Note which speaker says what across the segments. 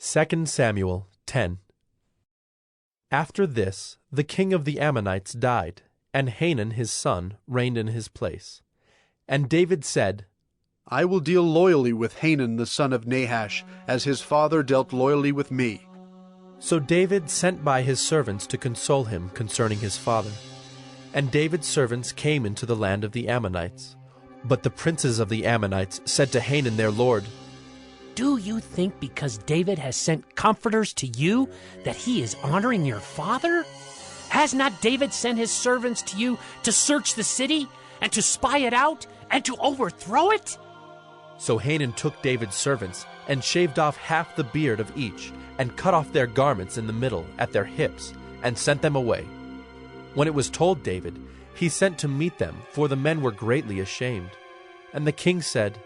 Speaker 1: 2 Samuel 10. After this, the king of the Ammonites died, and Hanun his son reigned in his place. And David said,
Speaker 2: I will deal loyally with Hanun the son of Nahash, as his father dealt loyally with me.
Speaker 1: So David sent by his servants to console him concerning his father. And David's servants came into the land of the Ammonites. But the princes of the Ammonites said to Hanun their lord,
Speaker 3: Do you think because David has sent comforters to you that he is honoring your father? Has not David sent his servants to you to search the city and to spy it out and to overthrow it?
Speaker 1: So Hanun took David's servants and shaved off half the beard of each and cut off their garments in the middle at their hips and sent them away. When it was told David, he sent to meet them, for the men were greatly ashamed. And the king said,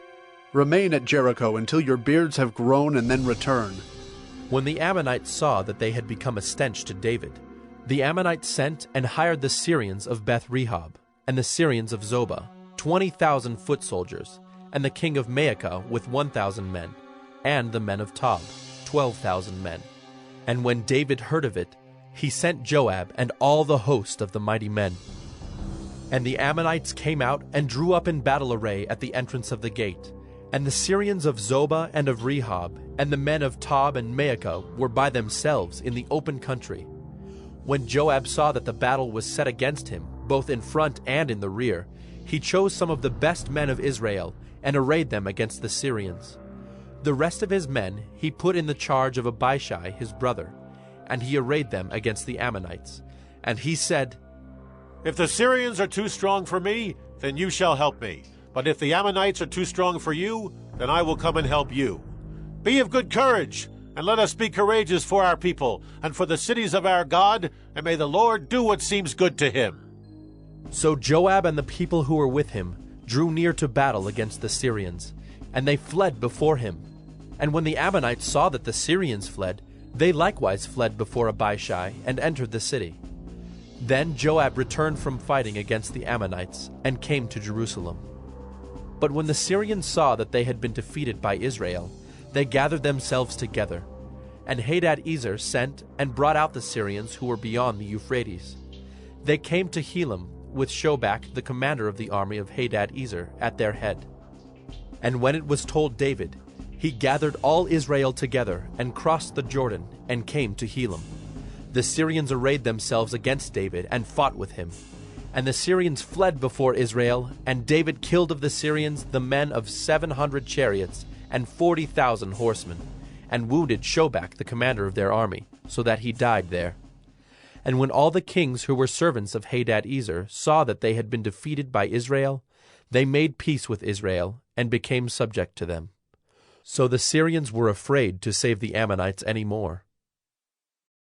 Speaker 2: Remain at Jericho until your beards have grown, and then return.
Speaker 1: When the Ammonites saw that they had become a stench to David, the Ammonites sent and hired the Syrians of Beth-rehob, and the Syrians of Zobah, 20,000 foot soldiers, and the king of Maacah with 1,000 men, and the men of Tob, 12,000 men. And when David heard of it, he sent Joab and all the host of the mighty men. And the Ammonites came out and drew up in battle array at the entrance of the gate. And the Syrians of Zobah and of Rehob, and the men of Tob and Maacah were by themselves in the open country. When Joab saw that the battle was set against him, both in front and in the rear, he chose some of the best men of Israel, and arrayed them against the Syrians. The rest of his men he put in the charge of Abishai his brother, and he arrayed them against the Ammonites. And he said,
Speaker 4: If the Syrians are too strong for me, then you shall help me. But if the Ammonites are too strong for you, then I will come and help you. Be of good courage, and let us be courageous for our people, and for the cities of our God, and may the Lord do what seems good to him.
Speaker 1: So Joab and the people who were with him drew near to battle against the Syrians, and they fled before him. And when the Ammonites saw that the Syrians fled, they likewise fled before Abishai, and entered the city. Then Joab returned from fighting against the Ammonites, and came to Jerusalem. But when the Syrians saw that they had been defeated by Israel, they gathered themselves together. And Hadad-ezer sent and brought out the Syrians who were beyond the Euphrates. They came to Helam, with Shobach the commander of the army of Hadad-ezer at their head. And when it was told David, he gathered all Israel together, and crossed the Jordan, and came to Helam. The Syrians arrayed themselves against David, and fought with him. And the Syrians fled before Israel, and David killed of the Syrians the men of 700 chariots, and 40,000 horsemen, and wounded Shobach the commander of their army, so that he died there. And when all the kings who were servants of Hadad-ezer saw that they had been defeated by Israel, they made peace with Israel, and became subject to them. So the Syrians were afraid to save the Ammonites any more.